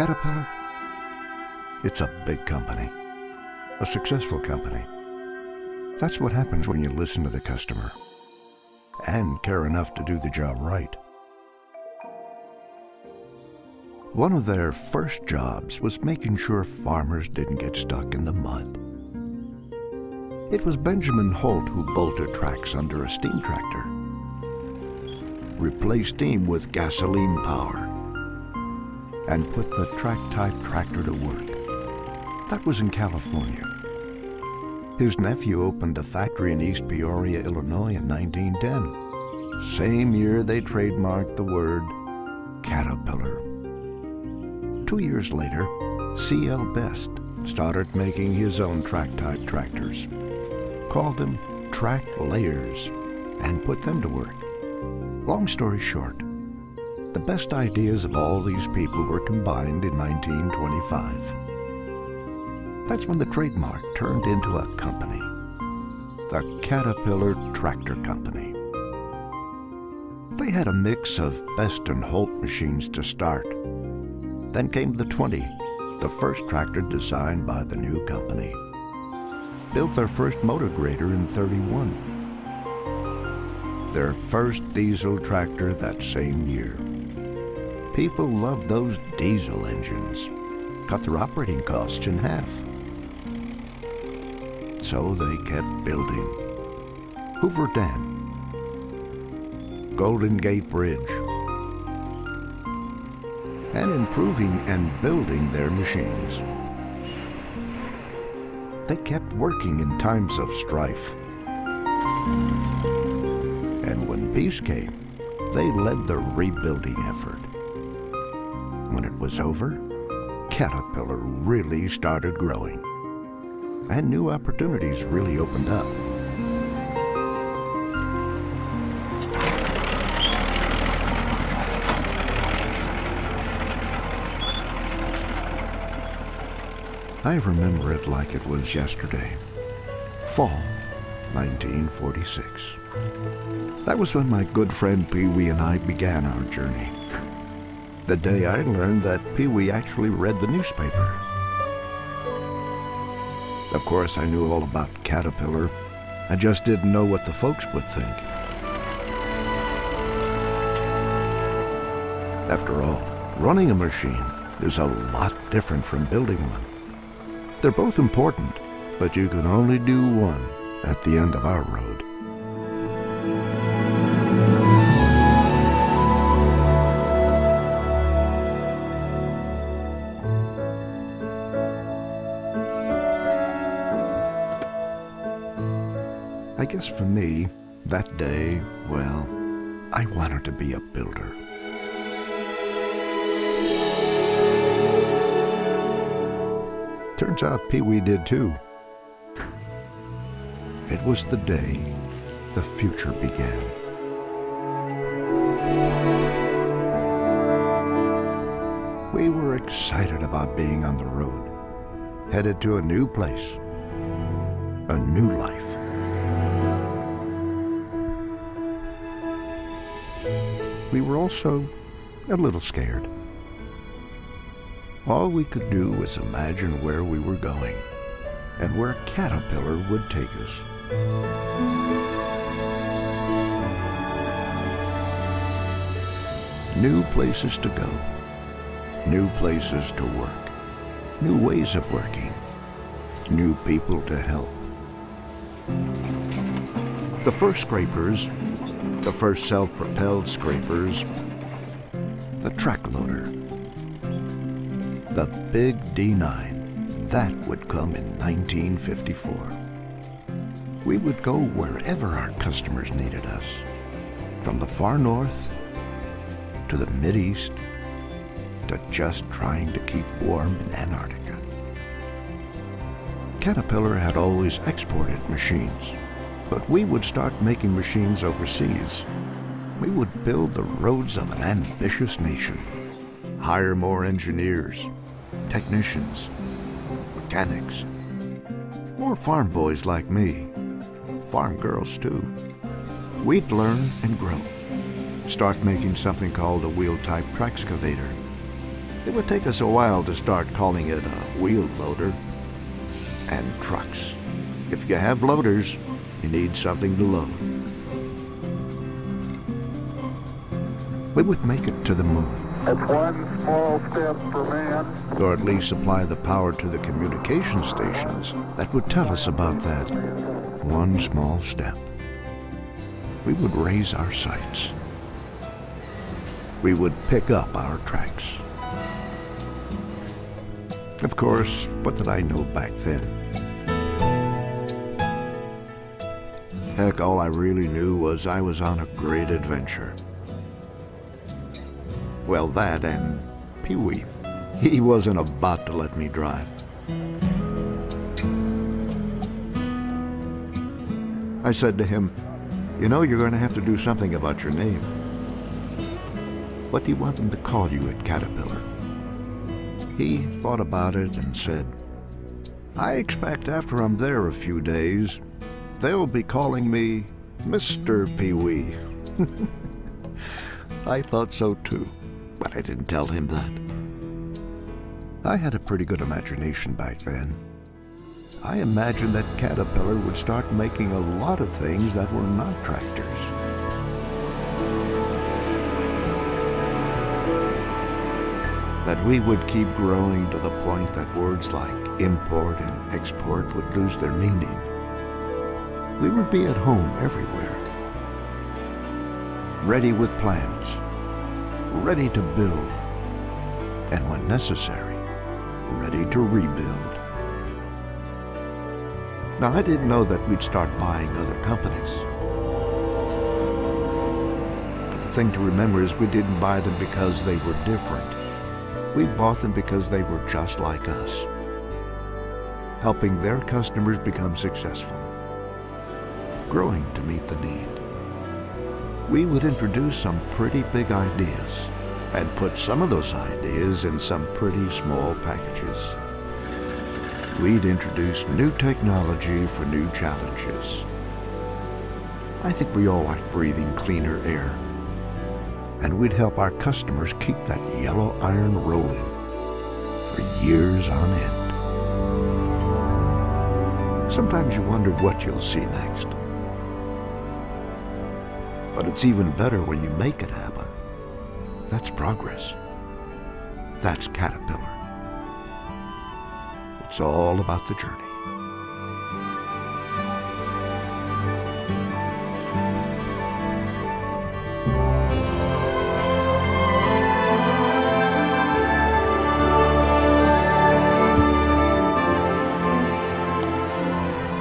Caterpillar, it's a big company, a successful company. That's what happens when you listen to the customer and care enough to do the job right. One of their first jobs was making sure farmers didn't get stuck in the mud. It was Benjamin Holt who bolted tracks under a steam tractor, replaced steam with gasoline power, and put the track-type tractor to work. That was in California. His nephew opened a factory in East Peoria, Illinois in 1910. Same year they trademarked the word Caterpillar. 2 years later, C.L. Best started making his own track-type tractors, called them track layers, and put them to work. Long story short, the best ideas of all these people were combined in 1925. That's when the trademark turned into a company, the Caterpillar Tractor Company. They had a mix of Best and Holt machines to start. Then came the 20, the first tractor designed by the new company. Built their first motor grader in 31. Their first diesel tractor that same year. People loved those diesel engines. Cut their operating costs in half. So they kept building. Hoover Dam, Golden Gate Bridge, and improving and building their machines. They kept working in times of strife. And when peace came, they led the rebuilding effort. When it was over, Caterpillar really started growing, and new opportunities really opened up. I remember it like it was yesterday. Fall, 1946. That was when my good friend Pee Wee and I began our journey. The day I learned that Pee Wee actually read the newspaper. Of course, I knew all about Caterpillar. I just didn't know what the folks would think. After all, running a machine is a lot different from building one. They're both important, but you can only do one at the end of our road. I guess for me, that day, well, I wanted to be a builder. Turns out Pee Wee did too. It was the day the future began. We were excited about being on the road, headed to a new place, a new life. We were also a little scared. All we could do was imagine where we were going and where Caterpillar would take us. New places to go, new places to work, new ways of working, new people to help. The first scrapers, the first self-propelled scrapers, the track loader, the big D9, that would come in 1954. We would go wherever our customers needed us, from the far north to the Mideast to just trying to keep warm in Antarctica. Caterpillar had always exported machines, but we would start making machines overseas. We would build the roads of an ambitious nation, hire more engineers, technicians, mechanics, more farm boys like me, farm girls too. We'd learn and grow, start making something called a wheel-type track excavator, It would take us a while to start calling it a wheel loader. And trucks. If you have loaders, you need something to load. We would make it to the moon. It's one small step for man. Or at least supply the power to the communication stations that would tell us about that one small step. We would raise our sights. We would pick up our tracks. Of course, what did I know back then? Heck, all I really knew was I was on a great adventure. Well, that and Pee-wee. He wasn't about to let me drive. I said to him, "You know, you're going to have to do something about your name. What do you want them to call you at Caterpillar?" He thought about it and said, "I expect after I'm there a few days, they'll be calling me Mr. Pee-wee." I thought so too, but I didn't tell him that. I had a pretty good imagination back then. I imagined that Caterpillar would start making a lot of things that were not tractors. That we would keep growing to the point that words like import and export would lose their meaning. We would be at home everywhere, ready with plans, ready to build, and when necessary, ready to rebuild. Now, I didn't know that we'd start buying other companies. But the thing to remember is we didn't buy them because they were different. We bought them because they were just like us, helping their customers become successful, growing to meet the need. We would introduce some pretty big ideas and put some of those ideas in some pretty small packages. We'd introduce new technology for new challenges. I think we all like breathing cleaner air. And we'd help our customers keep that yellow iron rolling for years on end. Sometimes you wondered what you'll see next. But it's even better when you make it happen. That's progress. That's Caterpillar. It's all about the journey.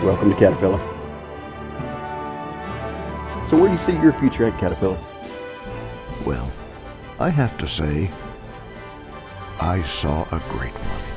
Welcome to Caterpillar. So where do you see your future at Caterpillar? Well, I have to say, I saw a great one.